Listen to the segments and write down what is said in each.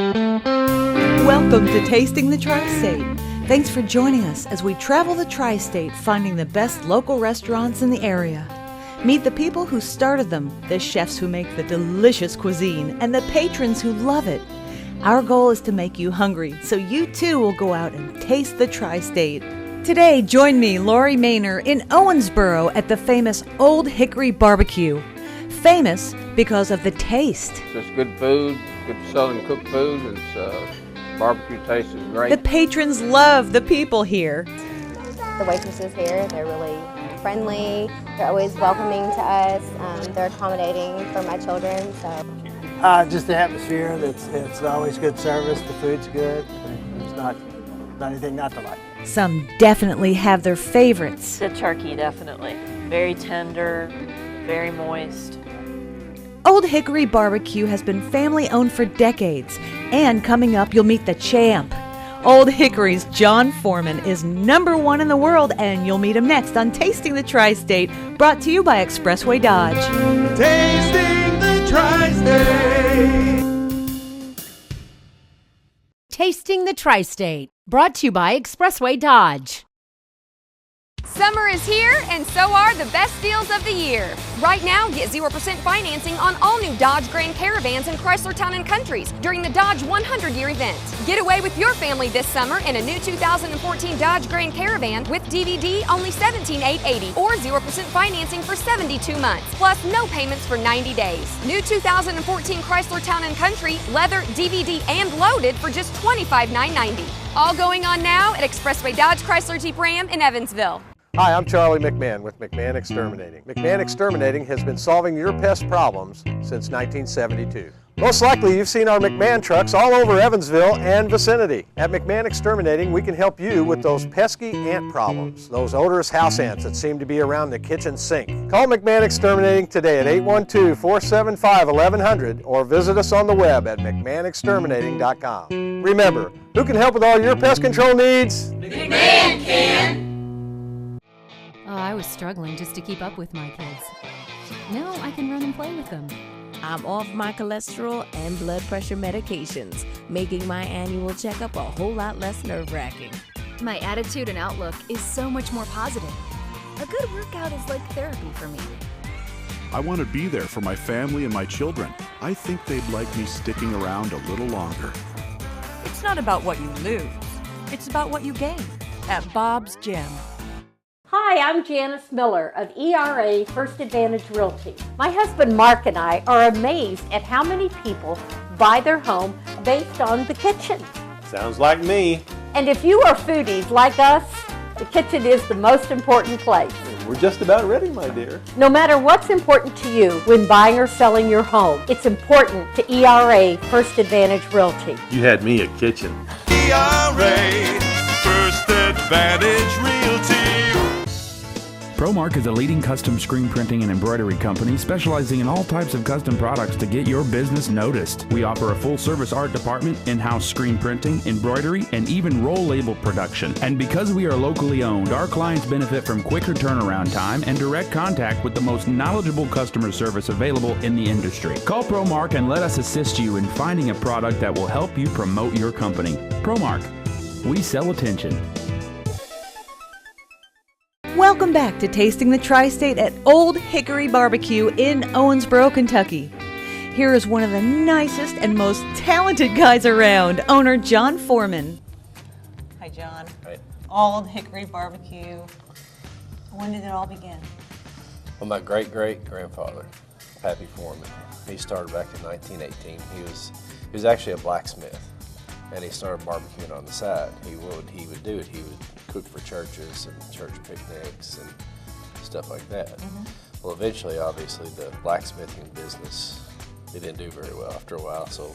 Welcome to Tasting the Tri-State. Thanks for joining us as we travel the Tri-State, finding the best local restaurants in the area. Meet the people who started them, the chefs who make the delicious cuisine, and the patrons who love it. Our goal is to make you hungry, so you too will go out and taste the Tri-State. Today, join me, Laurie, Manor, in Owensboro at the famous Old Hickory BBQ. Famous because of the taste. It's just good food, good Southern cooked food. It's barbecue taste is great. The patrons love the people here. The waitresses here, they're really friendly. They're always welcoming to us. They're accommodating for my children. So, just the atmosphere. It's always good service. The food's good. There's not anything not to like. Some definitely have their favorites. The turkey, definitely. Very tender, very moist. Old Hickory BBQ has been family-owned for decades. And coming up, you'll meet the champ. Old Hickory's John Foreman is #1 in the world, and you'll meet him next on Tasting the Tri-State, brought to you by Expressway Dodge. Tasting the Tri-State. Tasting the Tri-State, brought to you by Expressway Dodge. Summer is here, and so are the best deals of the year. Right now, get 0% financing on all new Dodge Grand Caravans and Chrysler Town & Countries during the Dodge 100-year event. Get away with your family this summer in a new 2014 Dodge Grand Caravan with DVD only $17,880 or 0% financing for 72 months, plus no payments for 90 days. New 2014 Chrysler Town & Country, leather, DVD, and loaded for just $25,990. All going on now at Expressway Dodge Chrysler Jeep Ram in Evansville. Hi, I'm Charlie McMahon with McMahon Exterminating. McMahon Exterminating has been solving your pest problems since 1972. Most likely you've seen our McMahon trucks all over Evansville and vicinity. At McMahon Exterminating, we can help you with those pesky ant problems, those odorous house ants that seem to be around the kitchen sink. Call McMahon Exterminating today at 812-475-1100 or visit us on the web at McMahonExterminating.com. Remember, who can help with all your pest control needs? McMahon can! I was struggling just to keep up with my kids. Now I can run and play with them. I'm off my cholesterol and blood pressure medications, making my annual checkup a whole lot less nerve-wracking. My attitude and outlook is so much more positive. A good workout is like therapy for me. I want to be there for my family and my children. I think they'd like me sticking around a little longer. It's not about what you lose. It's about what you gain at Bob's Gym. Hi, I'm Janice Miller of ERA First Advantage Realty. My husband Mark and I are amazed at how many people buy their home based on the kitchen. Sounds like me. And if you are foodies like us, the kitchen is the most important place. We're just about ready, my dear. No matter what's important to you when buying or selling your home, it's important to ERA First Advantage Realty. You had me a kitchen. ERA First Advantage Realty. ProMark is a leading custom screen printing and embroidery company specializing in all types of custom products to get your business noticed. We offer a full-service art department, in-house screen printing, embroidery, and even roll label production. And because we are locally owned, our clients benefit from quicker turnaround time and direct contact with the most knowledgeable customer service available in the industry. Call ProMark and let us assist you in finding a product that will help you promote your company. ProMark, we sell attention. Welcome back to Tasting the Tri-State at Old Hickory BBQ in Owensboro, Kentucky. Here is one of the nicest and most talented guys around, owner John Foreman. Hi, John. Hi. Old Hickory BBQ. When did it all begin? Well, my great-great-grandfather, Pappy Foreman, he started back in 1918. He was actually a blacksmith, and he started barbecuing on the side. He would do it. He would cook for churches and church picnics and stuff like that. Mm-hmm. Well, eventually, obviously, the blacksmithing business, it didn't do very well after a while, so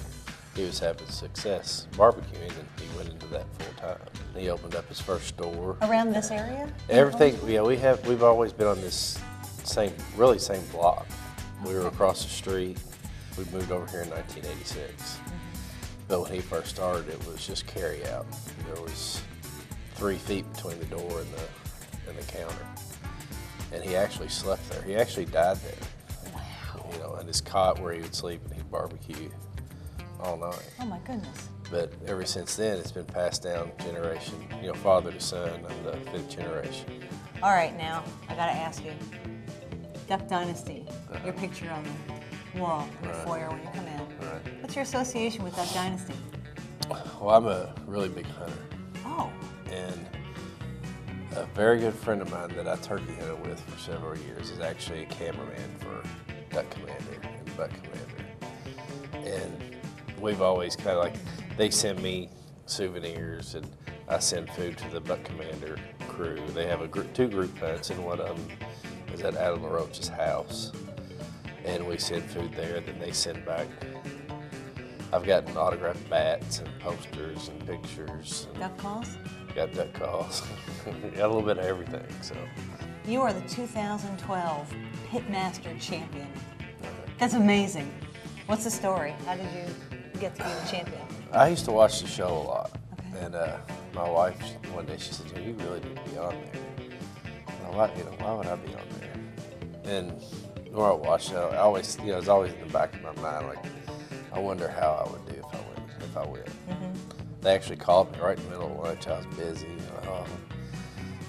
he was having success barbecuing, and he went into that full time. He opened up his first store. Around this area? Everything, yeah, we've always been on this same block. We were across the street. We moved over here in 1986. Mm-hmm. But when he first started, it was just carry out. There was 3 feet between the door and the counter. And he actually slept there. He actually died there. Wow. You know, in his cot where he would sleep and he'd barbecue. all night. Oh my goodness. But ever since then, it's been passed down generation, father to son. I'm the 5th generation. All right, now, I gotta ask you. Duck Dynasty, your picture on the wall in the foyer when you come in. Right. What's your association with Duck Dynasty? Well, I'm a really big hunter. Oh. And a very good friend of mine that I turkey hunted with for several years is actually a cameraman for Duck Commander and Buck Commander. And we've always kind of like, they send me souvenirs and I send food to the Buck Commander crew. They have 2 group hunts, and one of them is at Adam LaRoche's house. And we send food there, and then they send back. I've gotten autographed bats and posters and pictures. And duck calls? Got duck calls. Got a little bit of everything, so. You are the 2012 Pitmaster champion. That's amazing. What's the story? How did you get to be the champion? I used to watch the show a lot. Okay. And my wife, one day she said, you really need to be on there. And why would I be on there? And the more I watched it, I always, it was always in the back of my mind, like, I wonder how I would do if I win. Mm-hmm. They actually called me right in the middle of lunch. I was busy,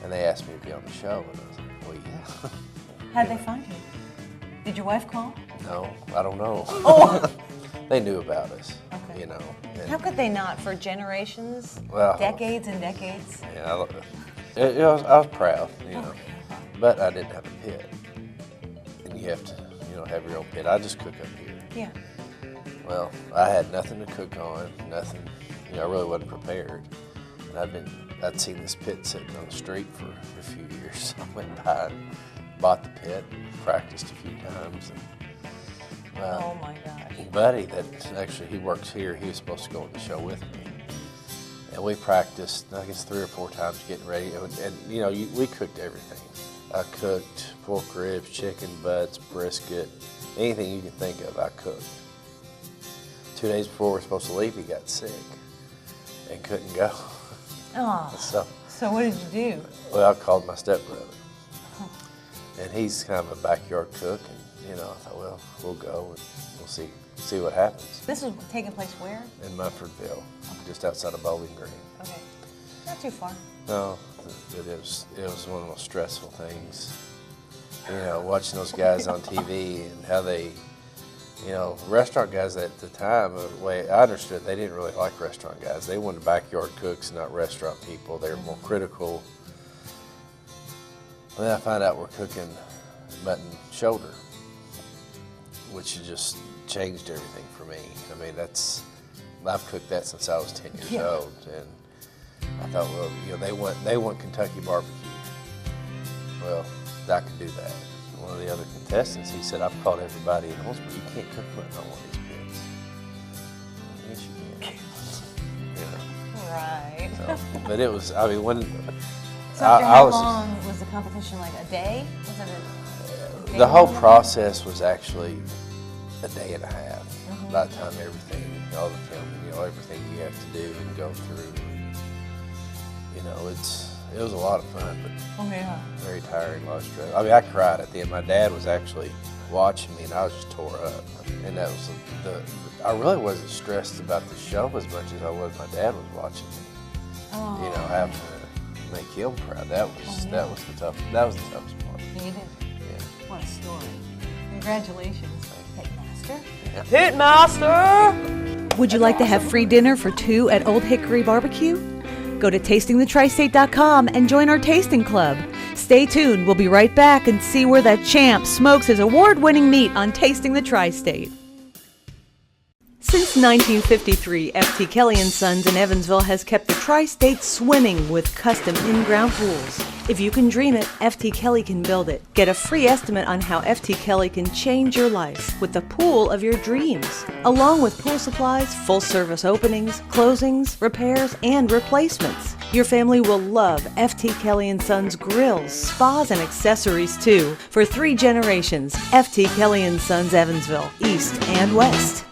and they asked me to be on the show, and I was like, well, yeah. How'd they find you? Did your wife call? No, I don't know. Oh. They knew about us, okay. And how could they not? For generations, decades and decades. Yeah, I was proud, know, but I didn't have a pit, and you have to, have your own pit. I just cook up here. Yeah. Well, I had nothing to cook on, nothing. I really wasn't prepared. And I'd seen this pit sitting on the street for a few years. So I went by and bought the pit, practiced a few times. And, oh my gosh. Buddy that actually, he works here, he was supposed to go on the show with me. And we practiced, I guess 3 or 4 times getting ready. And we cooked everything. I cooked pork ribs, chicken butts, brisket, anything you can think of, I cooked. 2 days before we were supposed to leave, he got sick and couldn't go. Oh. So what did you do? Well, I called my stepbrother. And he's kind of a backyard cook, and I thought, well, we'll go and we'll see what happens. This was taking place where? In Mumfordville, just outside of Bowling Green. Okay, not too far. No, it was one of the most stressful things. Watching those guys on TV and how they. Restaurant guys at the time, the way I understood, they didn't really like restaurant guys. They wanted backyard cooks, not restaurant people. They were more critical. And then I found out we're cooking mutton shoulder, which just changed everything for me. I mean, I've cooked that since I was 10 years old, and I thought, well, they want Kentucky barbecue. Well, I could do that. One of the other contestants, he said, I've called everybody in Owensboro, you can't cook mutton on one of these pits. Yes, you can. Right. So, but it was, I mean, when So how long was the competition? Like a day? Was it a day? The whole process was actually a day and a half. Mm-hmm. By the time everything, all the filming, everything you have to do and go through. It was a lot of fun, but very tiring, a lot of stress. I mean, I cried at the end. My dad was actually watching me, and I was just tore up. And that was I really wasn't stressed about the show as much as I was. My dad was watching me. Having to make him proud. That was the toughest part. You did. Yeah. What a story! Congratulations, Pitmaster. Yeah. Pitmaster! Would you like to have free dinner for 2 at Old Hickory BBQ? Go to tastingthetristate.com and join our tasting club. Stay tuned. We'll be right back and see where that champ smokes his award-winning meat on Tasting the Tri-State. Since 1953, F.T. Kelly & Sons in Evansville has kept the Tri-State swimming with custom in-ground pools. If you can dream it, F.T. Kelly can build it. Get a free estimate on how F.T. Kelly can change your life with the pool of your dreams. Along with pool supplies, full-service openings, closings, repairs, and replacements. Your family will love F.T. Kelly & Sons grills, spas, and accessories too. For 3 generations, F.T. Kelly & Sons Evansville, East and West.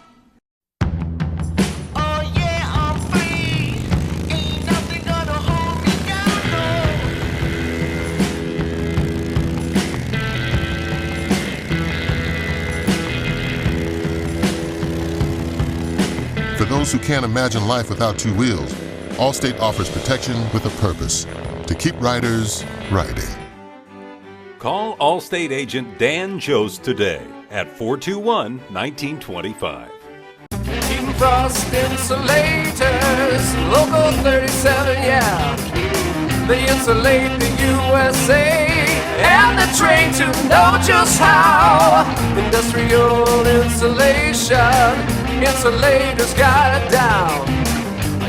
who can't imagine life without two wheels, Allstate offers protection with a purpose, to keep riders riding. Call Allstate agent Dan Jost today at 421-1925. Heating Frost Insulators, Local 37, yeah. They insulate the USA and they're trained to know just how. Industrial insulation, insulators got it down.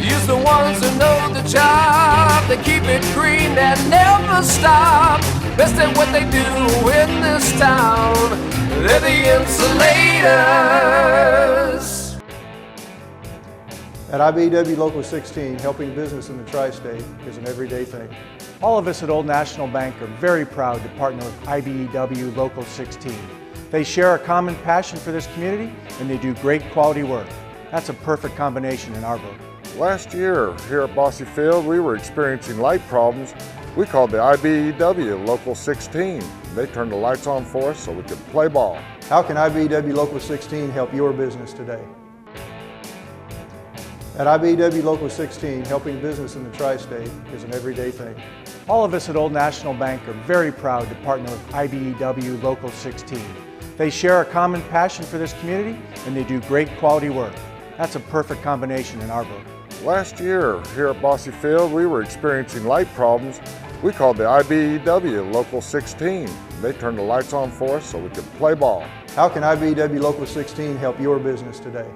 Use the ones who know the job. They keep it green and never stop. Best at what they do in this town. They're the insulators. At IBEW Local 16, helping business in the tri-state is an everyday thing. All of us at Old National Bank are very proud to partner with IBEW Local 16. They share a common passion for this community and they do great quality work. That's a perfect combination in our book. Last year here at Bossy Field, we were experiencing light problems. We called the IBEW Local 16. They turned the lights on for us so we could play ball. How can IBEW Local 16 help your business today? At IBEW Local 16, helping business in the tri-state is an everyday thing. All of us at Old National Bank are very proud to partner with IBEW Local 16. They share a common passion for this community and they do great quality work. That's a perfect combination in our book. Last year here at Bossy Field, we were experiencing light problems. We called the IBEW Local 16. They turned the lights on for us so we could play ball. How can IBEW Local 16 help your business today?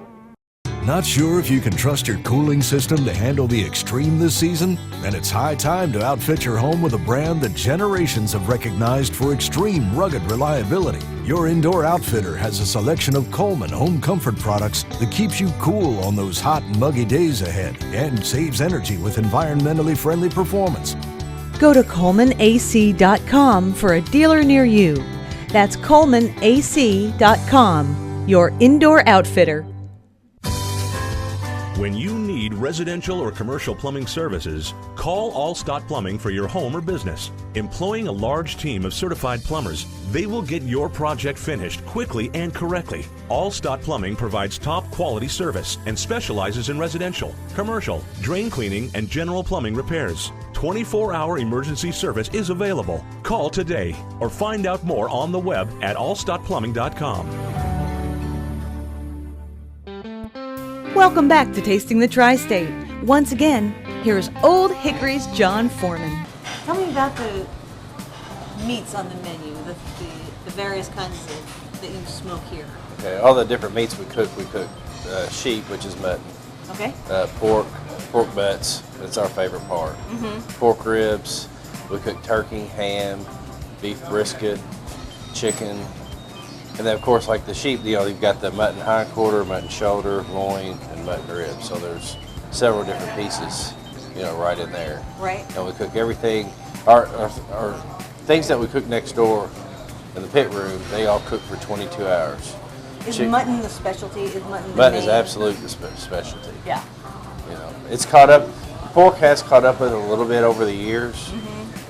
Not sure if you can trust your cooling system to handle the extreme this season? Then it's high time to outfit your home with a brand that generations have recognized for extreme rugged reliability. Your indoor outfitter has a selection of Coleman home comfort products that keeps you cool on those hot and muggy days ahead and saves energy with environmentally friendly performance. Go to ColemanAC.com for a dealer near you. That's ColemanAC.com, your indoor outfitter. When you need residential or commercial plumbing services, call Allstott Plumbing for your home or business. Employing a large team of certified plumbers, they will get your project finished quickly and correctly. Allstott Plumbing provides top quality service and specializes in residential, commercial, drain cleaning, and general plumbing repairs. 24-hour emergency service is available. Call today or find out more on the web at allstottplumbing.com. Welcome back to Tasting the Tri-State. Once again, here's Old Hickory's John Foreman. Tell me about the meats on the menu, the various kinds that you smoke here. Okay, all the different meats we cook sheep, which is mutton. Okay. Pork butts, that's our favorite part. Mm-hmm. Pork ribs, we cook turkey, ham, beef brisket, chicken. And then, of course, like the sheep, you've got the mutton hindquarter, mutton shoulder, loin, and mutton ribs. So there's several different pieces, right in there. Right. And we cook everything. Our things that we cook next door in the pit room, they all cook for 22 hours. Is mutton the specialty? Is mutton the Mutton main? is absolutely the specialty. Yeah. It's caught up. Pork has caught up with it a little bit over the years,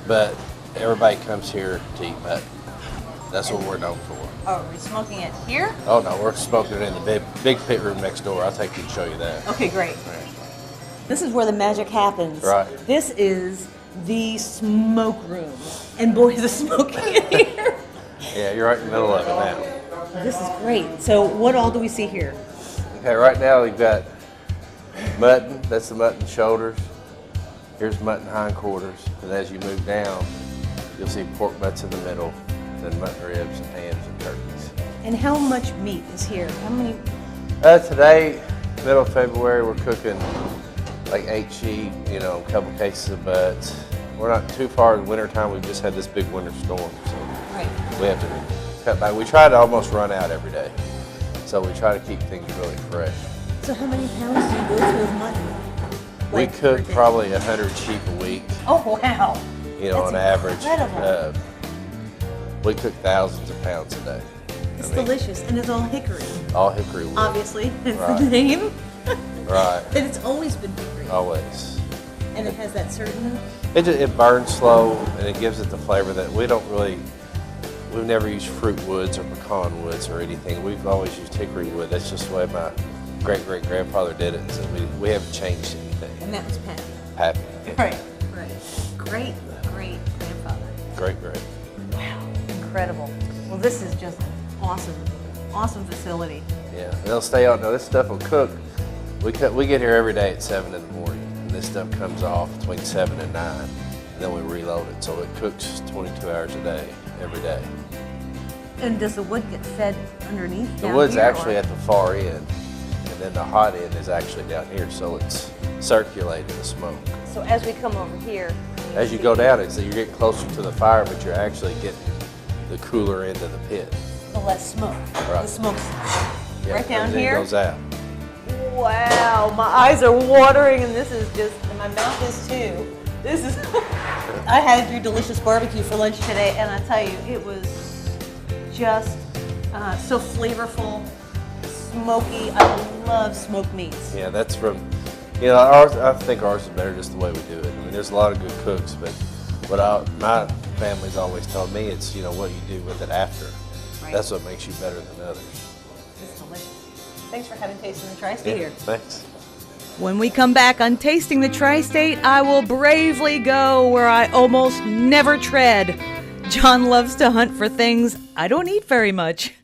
but everybody comes here to eat mutton. That's what we're known for. Oh, are we smoking it here? Oh no, we're smoking it in the big pit room next door. I'll take you and show you that. Okay, great. Right. This is where the magic happens. Right. This is the smoke room. And boy, is it smoking in here. Yeah, you're right in the middle of it now. This is great. So what all do we see here? Okay, right now we've got mutton. That's the mutton shoulders. Here's mutton hindquarters. And as you move down, you'll see pork butts in the middle, then mutton ribs and hams and turkeys. And how much meat is here? How many? Today, middle of February, we're cooking like 8 sheep, a couple cases of butts. We're not too far in wintertime. We've just had this big winter storm, so we have to cut back. We try to almost run out every day, so we try to keep things really fresh. So how many pounds do you go through of mutton? We cook probably 100 sheep a week. Oh, wow. That's on average. Incredible. We cook thousands of pounds a day. It's delicious, and it's all hickory. All hickory wood. Obviously, that's Right. the name. Right. And it's always been hickory. Always. And it has that certain... It burns slow, and it gives it the flavor that we've never used fruit woods or pecan woods or anything. We've always used hickory wood. That's just the way great-great-grandfather did it, so we haven't changed anything. And that was Pappy. Pappy. Yeah. Right. Great-great-grandfather. Great. Wow, incredible. Well, this is just awesome facility. Yeah, they'll stay out. Now this stuff will cook. We get here every day at 7 in the morning, and this stuff comes off between 7 and 9, and then we reload it, so it cooks 22 hours a day, every day. And does the wood get fed underneath? The wood's actually at the far end, and then the hot end is actually down here, so it's circulating the smoke. So as we come over here, As you go down, you're getting closer to the fire, but you're actually getting the cooler end of the pit. the less smoke. Right. The smoke's Yeah, right down and then here. It goes out. Wow, my eyes are watering, and this is just, and my mouth is too. This is, I had your delicious barbecue for lunch today, and I tell you, it was just so flavorful, smoky. I love smoked meats. Yeah, that's from, ours. I think ours is better just the way we do it. I mean, there's a lot of good cooks, but what my family's always told me, it's what you do with it after. Right. That's what makes you better than others. It's delicious. Thanks for having Taste in the Tri-State here. Thanks. When we come back on Tasting the Tri-State, I will bravely go where I almost never tread. John loves to hunt for things I don't eat very much.